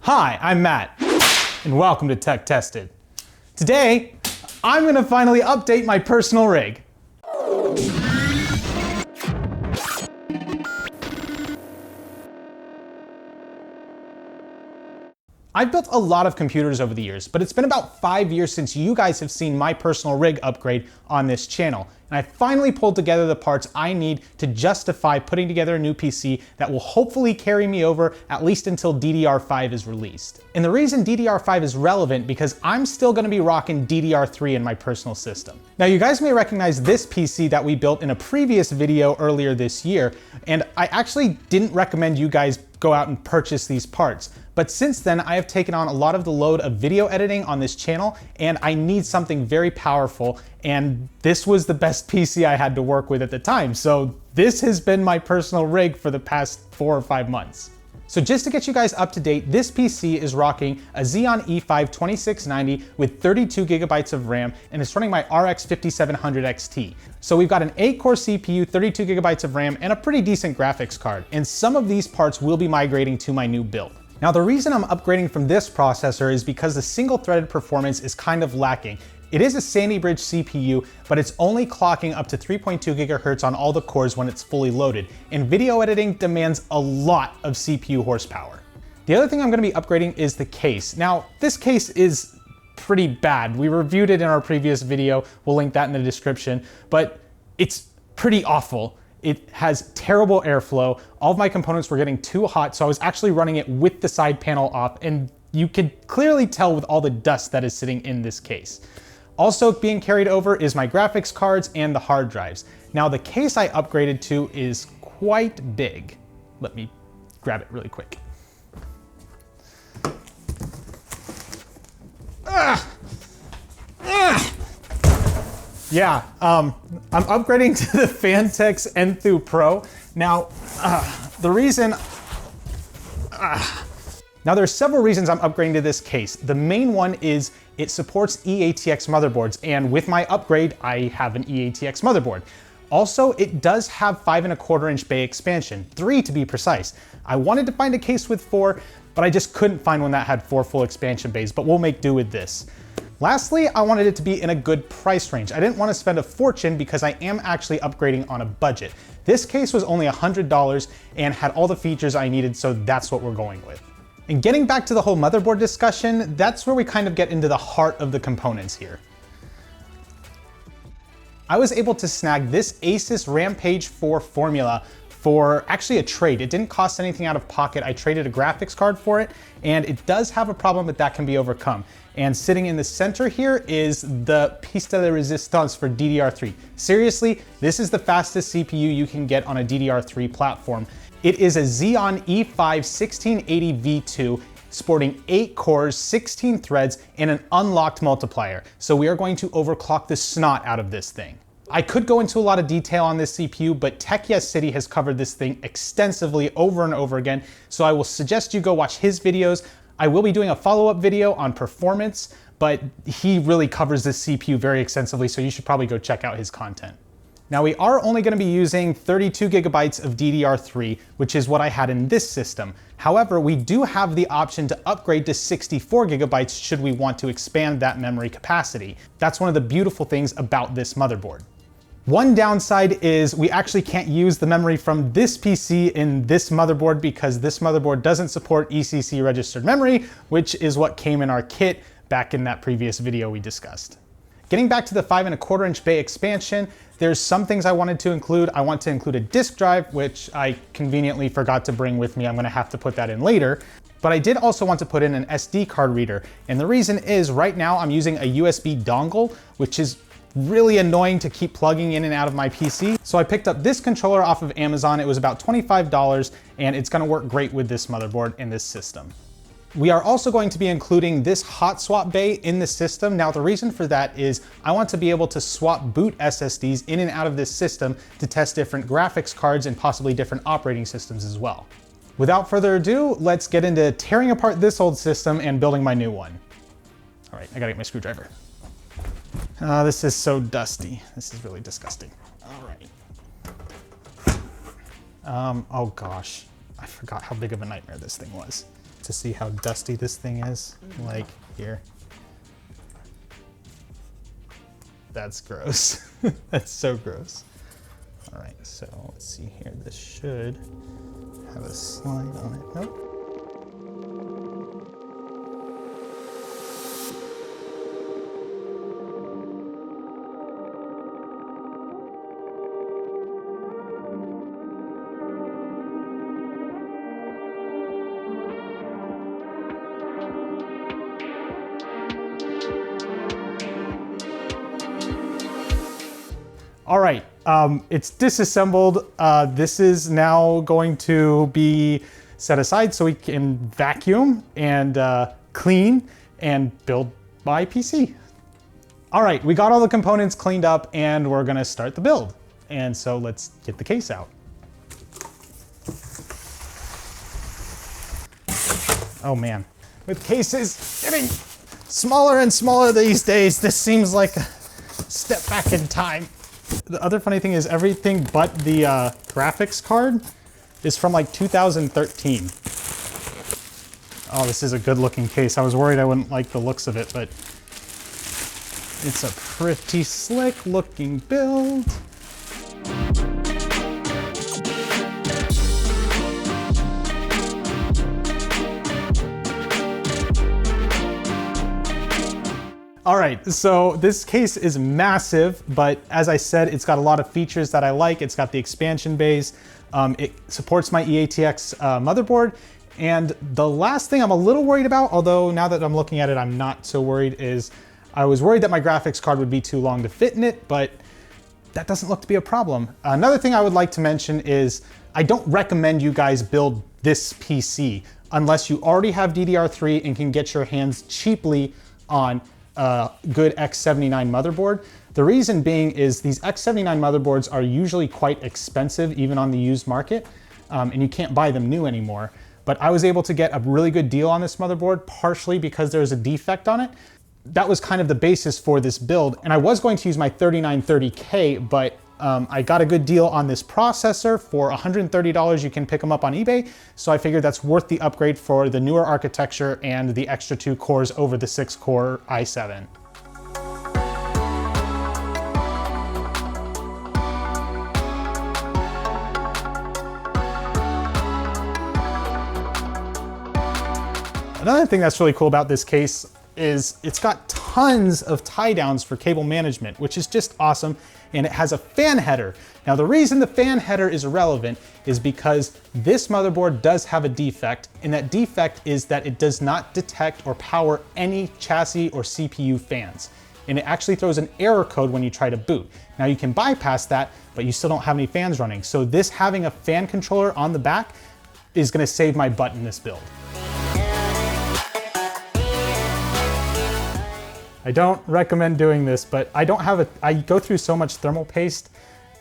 Hi, I'm Matt, and welcome to Tech Tested. Today, I'm gonna finally update my personal rig. I've built a lot of computers over the years, but it's been about 5 years since you guys have seen my personal rig upgrade on this channel. And I finally pulled together the parts I need to justify putting together a new PC that will hopefully carry me over at least until DDR5 is released. And the reason DDR5 is relevant because I'm still gonna be rocking DDR3 in my personal system. Now you guys may recognize this PC that we built in a previous video earlier this year, and I actually didn't recommend you guys go out and purchase these parts. But since then, I have taken on a lot of the load of video editing on this channel, and I need something very powerful, and this was the best PC I had to work with at the time. So this has been my personal rig for the past 4 or 5 months. So just to get you guys up to date, this PC is rocking a Xeon E5 2690 with 32 gigabytes of RAM, and it's running my RX 5700 XT. So we've got an 8-core CPU, 32 gigabytes of RAM, and a pretty decent graphics card. And some of these parts will be migrating to my new build. Now the reason I'm upgrading from this processor is because the single-threaded performance is kind of lacking. It is a Sandy Bridge CPU, but it's only clocking up to 3.2 gigahertz on all the cores when it's fully loaded, and video editing demands a lot of CPU horsepower. The other thing I'm gonna be upgrading is the case. Now, this case is pretty bad. We reviewed it in our previous video. We'll link that in the description, but it's pretty awful. It has terrible airflow. All of my components were getting too hot, so I was actually running it with the side panel off, and you could clearly tell with all the dust that is sitting in this case. Also being carried over is my graphics cards and the hard drives. Now the case I upgraded to is quite big. Let me grab it really quick. Yeah, I'm upgrading to the Phanteks Enthoo Pro. Now, Now there's several reasons I'm upgrading to this case. The main one is it supports eATX motherboards, and with my upgrade, I have an eATX motherboard. Also, it does have 5.25-inch bay expansion, 3 to be precise. I wanted to find a case with 4, but I just couldn't find one that had 4 full expansion bays, but we'll make do with this. Lastly, I wanted it to be in a good price range. I didn't want to spend a fortune because I am actually upgrading on a budget. This case was only $100 and had all the features I needed, so that's what we're going with. And getting back to the whole motherboard discussion, that's where we kind of get into the heart of the components here. I was able to snag this Asus Rampage IV formula for actually a trade. It didn't cost anything out of pocket. I traded a graphics card for it, and it does have a problem, but that can be overcome. And sitting in the center here is the piece de resistance for DDR3. Seriously, this is the fastest CPU you can get on a DDR3 platform. It is a Xeon E5 1680 V2 sporting 8 cores, 16 threads, and an unlocked multiplier. So we are going to overclock the snot out of this thing. I could go into a lot of detail on this CPU, but Tech Yes City has covered this thing extensively over and over again, so I will suggest you go watch his videos. I will be doing a follow-up video on performance, but he really covers this CPU very extensively, so you should probably go check out his content. Now we are only gonna be using 32 gigabytes of DDR3, which is what I had in this system. However, we do have the option to upgrade to 64 gigabytes should we want to expand that memory capacity. That's one of the beautiful things about this motherboard. One downside is we actually can't use the memory from this PC in this motherboard because this motherboard doesn't support ECC registered memory, which is what came in our kit back in that previous video we discussed. Getting back to the 5.25-inch bay expansion, there's some things I wanted to include. I want to include a disk drive, which I conveniently forgot to bring with me. I'm gonna have to put that in later. But I did also want to put in an SD card reader. And the reason is right now I'm using a USB dongle, which is really annoying to keep plugging in and out of my PC. So I picked up this controller off of Amazon. It was about $25, and it's gonna work great with this motherboard and this system. We are also going to be including this hot swap bay in the system. Now the reason for that is I want to be able to swap boot SSDs in and out of this system to test different graphics cards and possibly different operating systems as well. Without further ado, let's get into tearing apart this old system and building my new one. All right, I gotta get my screwdriver. This is so dusty. This is really disgusting. All right. Oh gosh, I forgot how big of a nightmare this thing was. to see how dusty this thing is. Like here. That's gross. That's so gross. All right, so let's see here. This should have a slide on it. Nope. All right, it's disassembled. This is now going to be set aside so we can vacuum and clean and build my PC. All right, we got all the components cleaned up and we're gonna start the build. And so let's get the case out. Oh man, with cases getting smaller and smaller these days, this seems like a step back in time. The other funny thing is everything but the graphics card is from like 2013. Oh, this is a good looking case. I was worried I wouldn't like the looks of it, but it's a pretty slick looking build. All right, so this case is massive, but as I said, it's got a lot of features that I like. It's got the expansion bays. It supports my EATX motherboard. And the last thing I'm a little worried about, although now that I'm looking at it, I'm not so worried, is I was worried that my graphics card would be too long to fit in it, but that doesn't look to be a problem. Another thing I would like to mention is I don't recommend you guys build this PC unless you already have DDR3 and can get your hands cheaply on a good X79 motherboard. The reason being is these X79 motherboards are usually quite expensive even on the used market, and you can't buy them new anymore. But I was able to get a really good deal on this motherboard, partially because there's a defect on it. That was kind of the basis for this build, and I was going to use my 3930K, but I got a good deal on this processor for $130. You can pick them up on eBay, so I figured that's worth the upgrade for the newer architecture and the extra 2 cores over the 6-core i7. Another thing that's really cool about this case is it's got tons of tie downs for cable management, which is just awesome. And it has a fan header. Now the reason the fan header is relevant is because this motherboard does have a defect, and that defect is that it does not detect or power any chassis or CPU fans. And it actually throws an error code when you try to boot. Now you can bypass that, but you still don't have any fans running. So this having a fan controller on the back is gonna save my butt in this build. I don't recommend doing this, but I go through so much thermal paste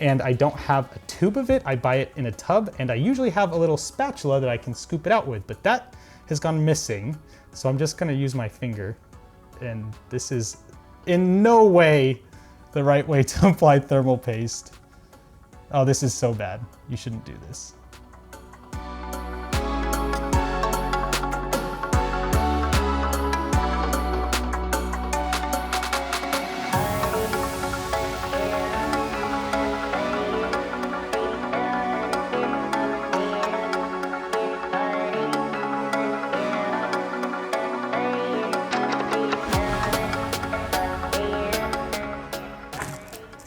and I don't have a tube of it. I buy it in a tub, and I usually have a little spatula that I can scoop it out with, but that has gone missing. So I'm just gonna use my finger, and this is in no way the right way to apply thermal paste. Oh, this is so bad. You shouldn't do this.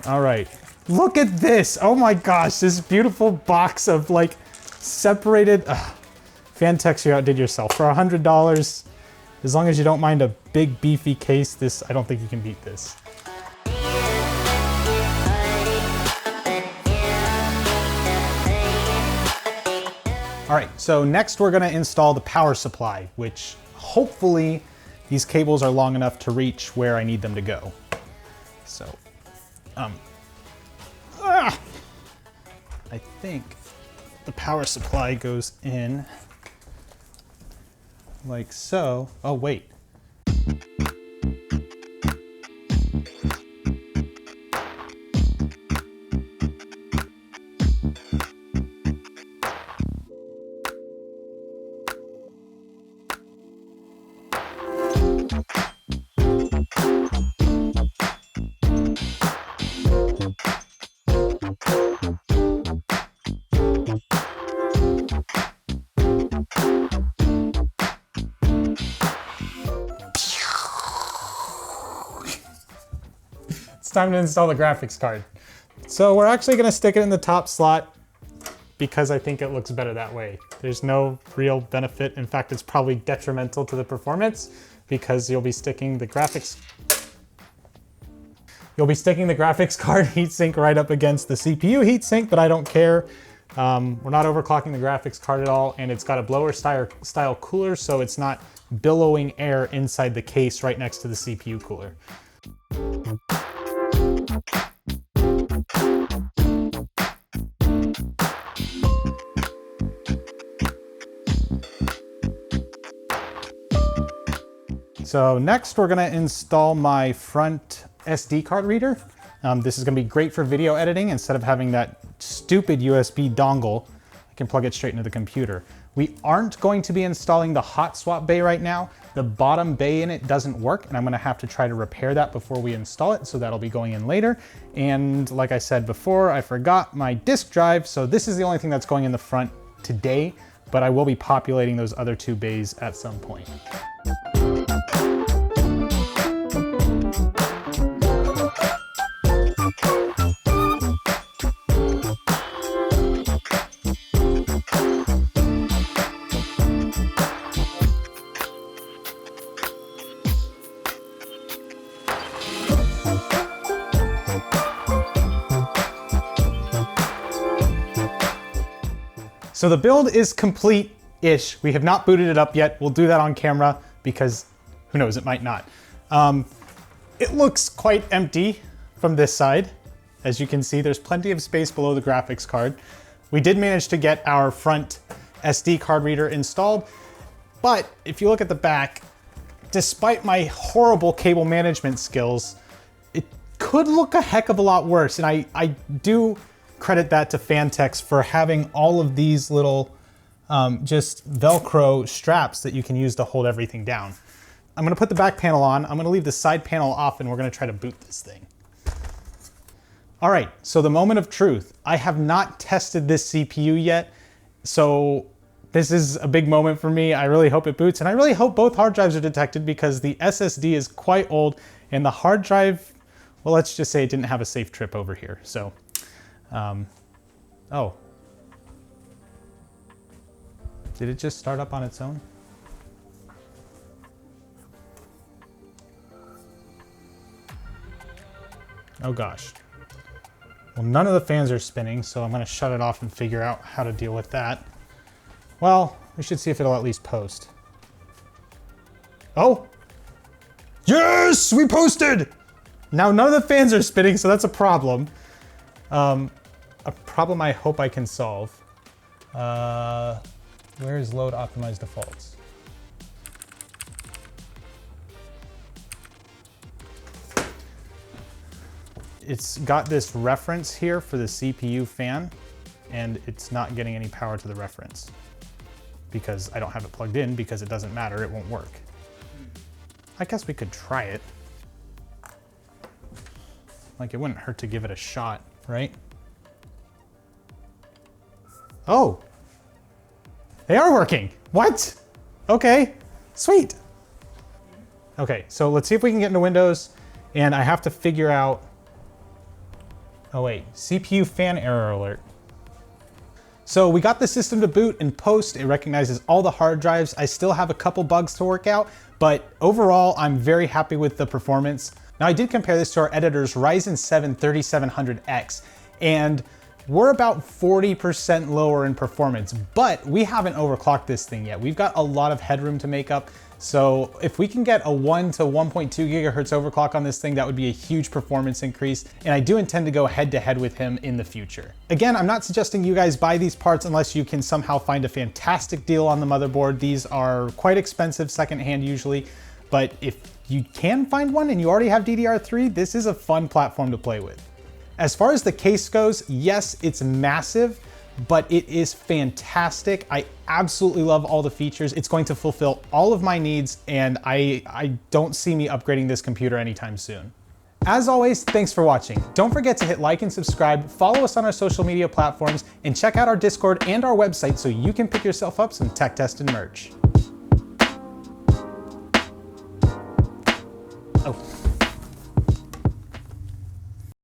All right, look at this. Oh my gosh, this beautiful box of like separated, Phanteks, you outdid yourself. For $100, as long as you don't mind a big beefy case, I don't think you can beat this. All right, so next we're gonna install the power supply, which hopefully these cables are long enough to reach where I need them to go. So, I think the power supply goes in like so. Oh, wait. It's time to install the graphics card. So we're actually gonna stick it in the top slot because I think it looks better that way. There's no real benefit. In fact, it's probably detrimental to the performance because you'll be sticking the graphics card heatsink right up against the CPU heatsink, but I don't care. We're not overclocking the graphics card at all, and it's got a blower style cooler, so it's not billowing air inside the case right next to the CPU cooler. So next we're gonna install my front SD card reader. This is gonna be great for video editing. Instead of having that stupid USB dongle, I can plug it straight into the computer. We aren't going to be installing the hot swap bay right now. The bottom bay in it doesn't work, and I'm gonna have to try to repair that before we install it, so that'll be going in later. And like I said before, I forgot my disk drive, so this is the only thing that's going in the front today, but I will be populating those other two bays at some point. So the build is complete-ish. We have not booted it up yet. We'll do that on camera because who knows, it might not. It looks quite empty from this side. As you can see, there's plenty of space below the graphics card. We did manage to get our front SD card reader installed, but if you look at the back, despite my horrible cable management skills, it could look a heck of a lot worse. And I do credit that to Phanteks for having all of these little just Velcro straps that you can use to hold everything down. I'm gonna put the back panel on, I'm gonna leave the side panel off, and we're gonna try to boot this thing. All right, so the moment of truth. I have not tested this CPU yet, so this is a big moment for me. I really hope it boots, and I really hope both hard drives are detected because the SSD is quite old, and the hard drive, well, let's just say it didn't have a safe trip over here, so. Oh. Did it just start up on its own? Oh gosh. Well, none of the fans are spinning, so I'm gonna shut it off and figure out how to deal with that. Well, we should see if it'll at least post. Oh! Yes! We posted! Now none of the fans are spinning, so that's a problem. A problem I hope I can solve. Where is load optimized defaults? It's got this reference here for the CPU fan, and it's not getting any power to the reference because I don't have it plugged in because it doesn't matter, it won't work. I guess we could try it. Like, it wouldn't hurt to give it a shot, right? Oh, they are working. What? Okay, sweet. Okay, so let's see if we can get into Windows, and I have to figure out, oh wait, CPU fan error alert. So we got the system to boot and post. It recognizes all the hard drives. I still have a couple bugs to work out, but overall, I'm very happy with the performance. Now I did compare this to our editor's Ryzen 7 3700X, and we're about 40% lower in performance, but we haven't overclocked this thing yet. We've got a lot of headroom to make up. So if we can get a 1 to 1.2 gigahertz overclock on this thing, that would be a huge performance increase. And I do intend to go head to head with him in the future. Again, I'm not suggesting you guys buy these parts unless you can somehow find a fantastic deal on the motherboard. These are quite expensive secondhand usually, but if you can find one and you already have DDR3, this is a fun platform to play with. As far as the case goes, yes, it's massive, but it is fantastic. I absolutely love all the features. It's going to fulfill all of my needs, and I don't see me upgrading this computer anytime soon. As always, thanks for watching. Don't forget to hit like and subscribe, follow us on our social media platforms, and check out our Discord and our website so you can pick yourself up some tech tested merch.